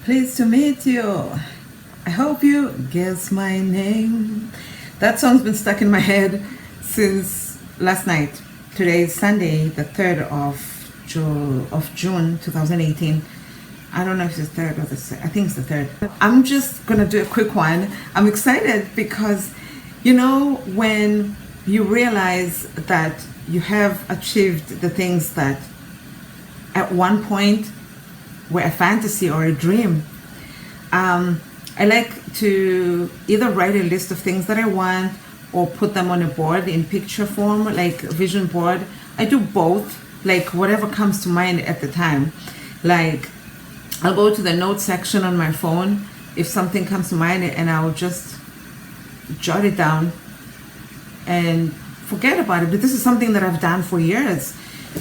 Pleased to meet you. I hope you guess my name. That song's been stuck in my head since last night. Today is Sunday, the 3rd of June 2018. I don't know if it's the 3rd or I think it's the 3rd. I'm just gonna do a quick one. I'm excited because, when you realize that you have achieved the things that at one point were a fantasy or a dream. I like to either write a list of things that I want or put them on a board in picture form, like a vision board. I do both, like whatever comes to mind at the time. Like I'll go to the notes section on my phone if something comes to mind, and I'll just jot it down and forget about it. But this is something that I've done for years.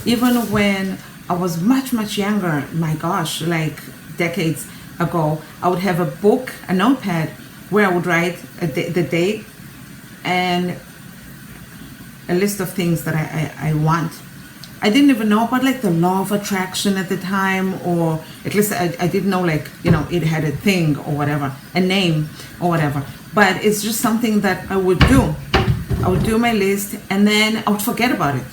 Even when I was much younger, my gosh, like decades ago, I would have a book, a notepad, where I would write the date and a list of things that I want. I didn't even know about like the law of attraction at the time, or at least I didn't know like, it had a thing or whatever, a name or whatever. But it's just something that I would do. I would do my list and then I would forget about it.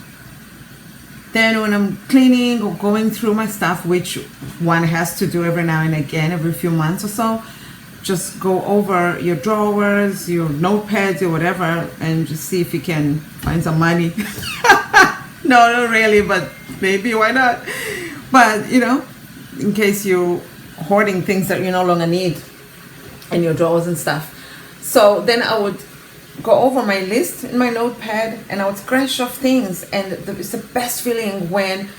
Then when I'm cleaning or going through my stuff, which one has to do every now and again, every few months or so, just go over your drawers, your notepads or whatever, and just see if you can find some money. No, not really, but maybe, why not? But, in case you're hoarding things that you no longer need in your drawers and stuff. So then I would go over my list in my notepad and I would scratch off things, and it's the best feeling when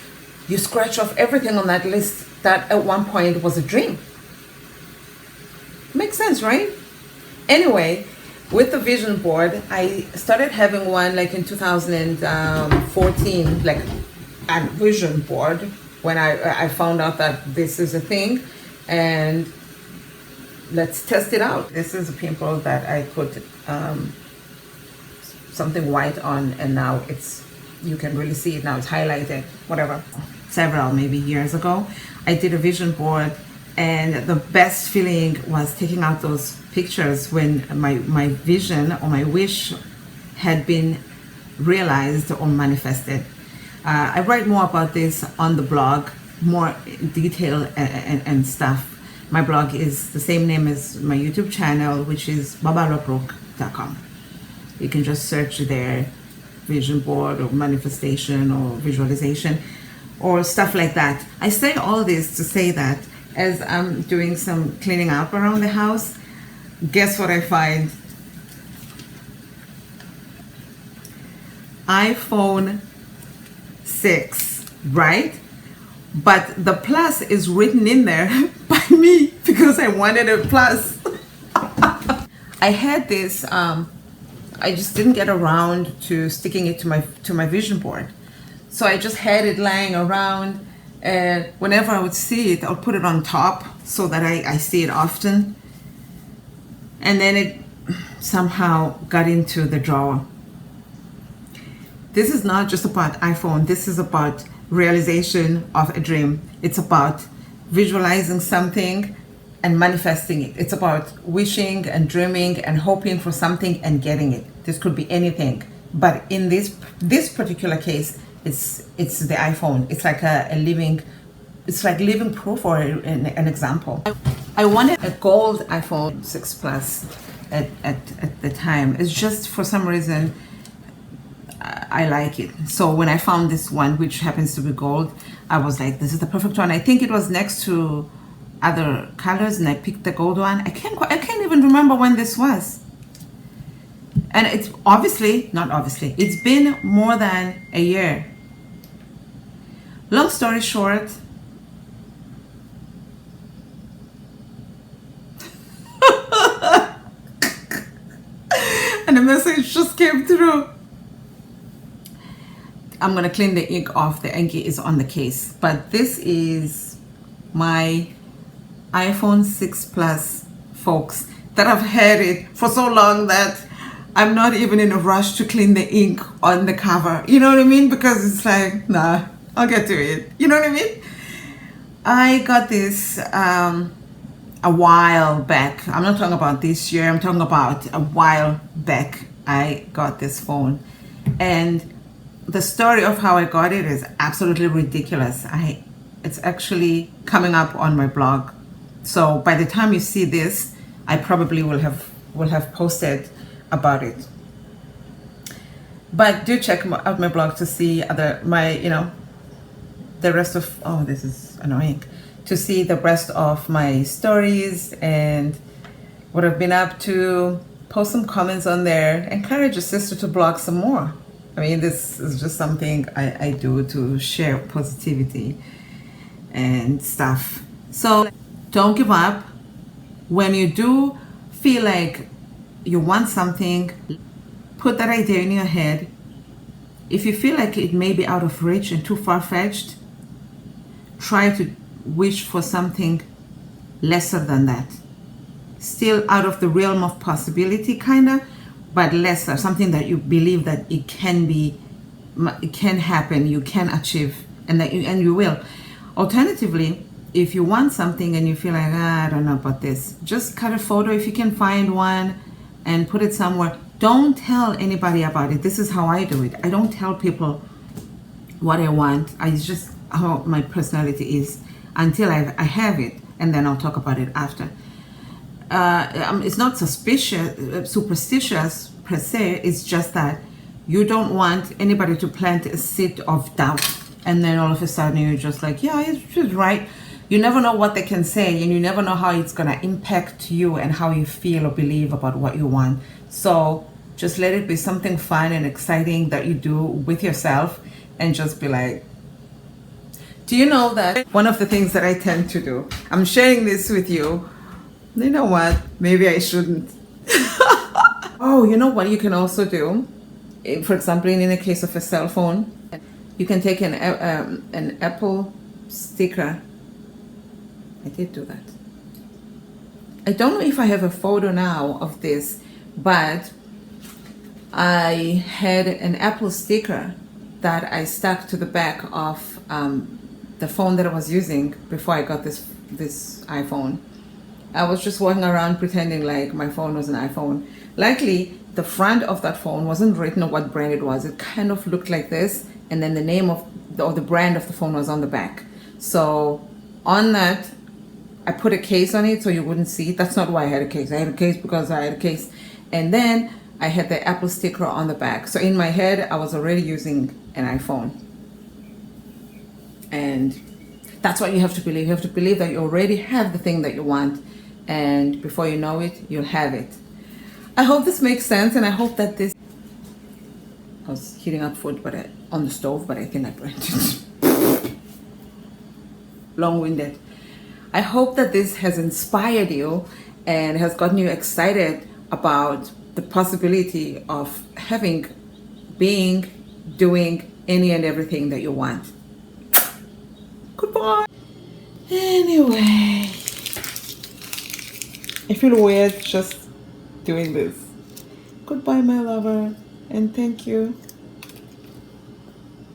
you scratch off everything on that list that at one point was a dream. Makes sense, right? Anyway, with the vision board, I started having one like in 2014, like a vision board, when I found out that this is a thing, and let's test it out. This is a pimple that I put something white on, and now you can really see it now. It's highlighted, whatever. Several maybe years ago, I did a vision board, and the best feeling was taking out those pictures when my vision or my wish had been realized or manifested. I write more about this on the blog, more detail and stuff. My blog is the same name as my YouTube channel, which is babalwabrooke.com. You can just search there, vision board or manifestation or visualization or stuff like that. I say all this to say that as I'm doing some cleaning up around the house, guess what I find? iPhone 6, right? But the plus is written in there by me because I wanted a plus. I had this, I just didn't get around to sticking it to my vision board. So I just had it lying around, and whenever I would see it, I would put it on top so that I see it often. And then it somehow got into the drawer. This is not just about iPhone. This is about realization of a dream. It's about visualizing something and manifesting it. It's about wishing and dreaming and hoping for something and getting it. This could be anything, but in this particular case, it's the iPhone. It's like it's like living proof or an example. I wanted a gold iPhone 6 Plus at the time. It's just for some reason I like it. So when I found this one, which happens to be gold, I was like, this is the perfect one. I think it was next to other colors, and I picked the gold one. I can't even remember when this was. And it's it's been more than a year. Long story short, and the message just came through. I'm gonna clean the ink off. The ink is on the case, but this is my iPhone 6 Plus, folks, that I've had it for so long that I'm not even in a rush to clean the ink on the cover. You know what I mean? Because it's like, nah, I'll get to it. You know what I mean? I got this a while back. I'm not talking about this year. I'm talking about a while back. I got this phone, and the story of how I got it is absolutely ridiculous. It's actually coming up on my blog. So by the time you see this, I probably will have posted about it. But do check out my blog to see the rest of, oh, this is annoying, to see the rest of my stories and what I've been up to. Post some comments on there. Encourage your sister to blog some more. I mean, this is just something I do to share positivity and stuff. So don't give up. When you do feel like you want something, put that idea in your head. If you feel like it may be out of reach and too far-fetched, try to wish for something lesser than that. Still out of the realm of possibility, kinda, but lesser, something that you believe that it can happen, you can achieve, and you will. Alternatively, if you want something and you feel like, I don't know about this, just cut a photo if you can find one and put it somewhere. Don't tell anybody about it. This is how I do it. I don't tell people what I want. It's just how my personality is until I have it, and then I'll talk about it after. It's not superstitious per se. It's just that you don't want anybody to plant a seed of doubt, and then all of a sudden you're just like, yeah, it's right. You never know what they can say, and you never know how it's gonna impact you and how you feel or believe about what you want. So just let it be something fun and exciting that you do with yourself, and just be like, do you know that one of the things that I tend to do, I'm sharing this with you. You know what? Maybe I shouldn't. Oh, you know what you can also do? For example, in the case of a cell phone, you can take an Apple sticker. I did do that. I don't know if I have a photo now of this, but I had an Apple sticker that I stuck to the back of the phone that I was using before I got this iPhone. I was just walking around pretending like my phone was an iPhone. Likely, the front of that phone wasn't written on what brand it was. It kind of looked like this, and then the name of the brand of the phone was on the back. So on that, I put a case on it so you wouldn't see it. That's not why I had a case. I had a case because I had a case. And then I had the Apple sticker on the back. So in my head, I was already using an iPhone. And that's what you have to believe. You have to believe that you already have the thing that you want, and before you know it, you'll have it. I hope this makes sense, and I hope that this... I was heating up food on the stove, but I think I burnt it. Long-winded. I hope that this has inspired you and has gotten you excited about the possibility of doing any and everything that you want. Goodbye. Anyway, I feel weird just doing this. Goodbye, my lover, and thank you.